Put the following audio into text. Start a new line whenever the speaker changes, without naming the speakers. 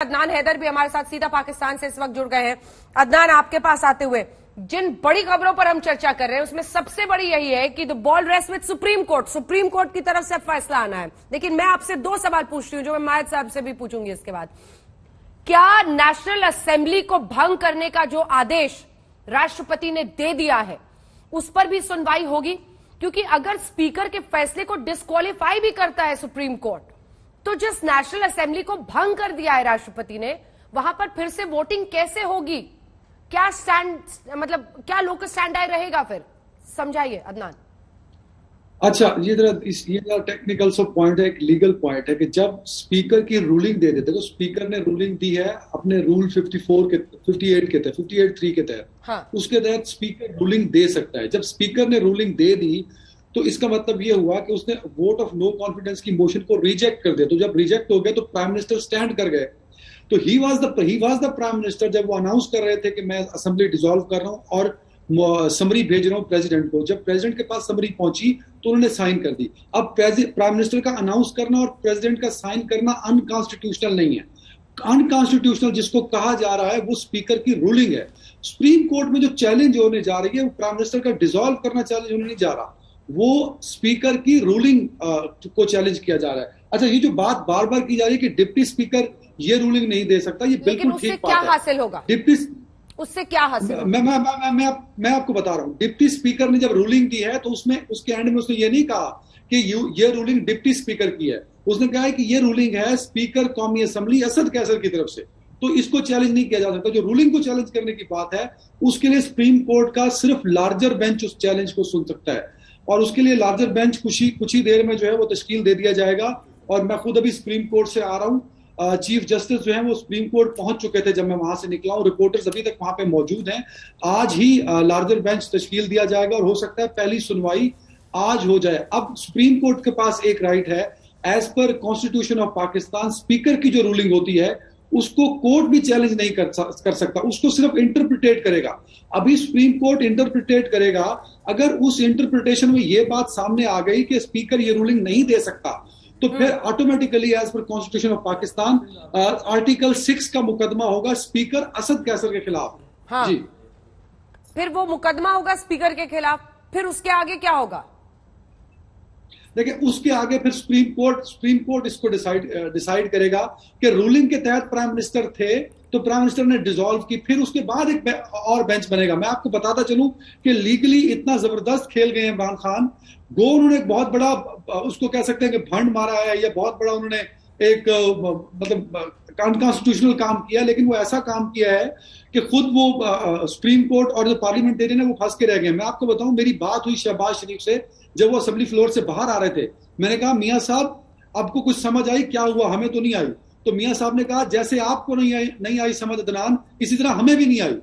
अदनान हैदर भी हमारे साथ सीधा पाकिस्तान से इस वक्त जुड़ गए हैं। अदनान, आपके पास आते हुए जिन बड़ी खबरों पर हम चर्चा कर रहे हैं उसमें सबसे बड़ी यही है कि the ball rest with supreme court की तरफ से फैसला आना है। लेकिन मैं आपसे दो सवाल पूछती हूं जो मैं माहिद साहब से भी पूछूंगी इसके बाद। क्या नेशनल असेंबली को भंग करने का जो आदेश राष्ट्रपति ने दे दिया है उस पर भी सुनवाई होगी? क्योंकि अगर स्पीकर के फैसले को डिस्क्वालीफाई भी करता है सुप्रीम कोर्ट, तो जिस नेशनल असेंबली को भंग कर दिया है राष्ट्रपति ने, वहां पर फिर से वोटिंग कैसे होगी? क्या क्या लोग का स्टैंड आई रहेगा? फिर समझाइए अदनान।
अच्छा, ये टेक्निकल सो पॉइंट है, एक लीगल पॉइंट है कि जब स्पीकर की रूलिंग दे देते, तो स्पीकर ने रूलिंग दी है अपने रूल 58 के तहत, 58(3) के तहत। हाँ। उसके तहत स्पीकर रूलिंग दे सकता है। जब स्पीकर ने रूलिंग दे दी तो इसका मतलब ये हुआ कि उसने वोट ऑफ नो कॉन्फिडेंस की मोशन को रिजेक्ट कर दिया। तो जब रिजेक्ट हो गया तो प्राइम मिनिस्टर स्टैंड कर गए। तो he was the prime minister जब वो अनाउंस कर रहे थे कि मैं असेंबली डिसॉल्व कर रहा हूं और समरी भेज रहा हूं प्रेसिडेंट को। जब प्रेसिडेंट के पास समरी पहुंची तो उन्होंने साइन कर दी। अब प्राइम मिनिस्टर का अनाउंस करना और प्रेसिडेंट का साइन करना अनकॉन्स्टिट्यूशनल नहीं है। अनकॉन्स्टिट्यूशनल जिसको कहा जा रहा है वो स्पीकर की रूलिंग है। सुप्रीम कोर्ट में जो चैलेंज होने जा रही है वो प्राइम मिनिस्टर का डिसॉल्व करना चैलेंज होने नहीं जा रहा, वो स्पीकर की रूलिंग को चैलेंज किया जा रहा है। अच्छा, ये जो बात बार बार की जा रही है कि डिप्टी स्पीकर ये रूलिंग नहीं दे सकता, ये बिल्कुल ठीक बात है।
क्या हासिल होगा उससे? क्या हासिल?
मैं आपको बता रहा हूं। डिप्टी स्पीकर ने जब रूलिंग दी है तो उसमें उसके एंड में उसने ये नहीं कहा कि ये रूलिंग डिप्टी स्पीकर की है। उसने कहा है कि ये रूलिंग है स्पीकर कौमी असेंबली असद कैसर की तरफ से। तो इसको चैलेंज नहीं किया जा सकता। जो रूलिंग को चैलेंज करने की बात है उसके लिए सुप्रीम कोर्ट का सिर्फ लार्जर बेंच उस चैलेंज को सुन सकता है, और उसके लिए लार्जर बेंच कुछ ही देर में जो है वो तश्कील दे दिया जाएगा। और मैं खुद अभी सुप्रीम कोर्ट से आ रहा हूँ। चीफ जस्टिस जो है वो सुप्रीम कोर्ट पहुंच चुके थे जब मैं वहां से निकला हूं। रिपोर्टर्स अभी तक वहां पे मौजूद हैं। आज ही लार्जर बेंच तश्कील दिया जाएगा और हो सकता है पहली सुनवाई आज हो जाए। अब सुप्रीम कोर्ट के पास एक राइट है, as per constitution of Pakistan, speaker की जो रूलिंग होती है उसको कोर्ट भी चैलेंज नहीं कर सकता, उसको सिर्फ इंटरप्रिटेट करेगा। अभी सुप्रीम कोर्ट इंटरप्रिटेट करेगा। अगर उस इंटरप्रिटेशन में यह बात सामने आ गई कि स्पीकर ये रूलिंग नहीं दे सकता, तो फिर automatically as per constitution of Pakistan article 6 का मुकदमा होगा स्पीकर असद कैसर के खिलाफ। हाँ। जी,
फिर वो मुकदमा होगा स्पीकर के खिलाफ। फिर उसके आगे क्या होगा?
देखिए, उसके आगे फिर सुप्रीम कोर्ट इसको डिसाइड करेगा कि रूलिंग के तहत प्राइम मिनिस्टर थे तो प्राइम मिनिस्टर ने डिसॉल्व की। फिर उसके बाद एक और बेंच बनेगा। मैं आपको बताता चलूं कि लीगली इतना जबरदस्त खेल गए इमरान खान। उन्होंने एक बहुत बड़ा, उसको कह सकते हैं कि भंड मारा है, या बहुत बड़ा उन्होंने एक अनकॉन्स्टिट्यूशनल काम किया। लेकिन वो ऐसा काम किया है कि खुद वो सुप्रीम कोर्ट और जो पार्लियामेंटेरियन है वो फंस के रह गए। मैं आपको बताऊं, मेरी बात हुई शहबाज शरीफ से जब वो असेंबली फ्लोर से बाहर आ रहे थे। मैंने कहा, मियां साहब आपको कुछ समझ आई? क्या हुआ? हमें तो नहीं आई। तो मियां साहब ने कहा, जैसे आपको नहीं आई समझ अदनान, इसी तरह हमें भी नहीं आई।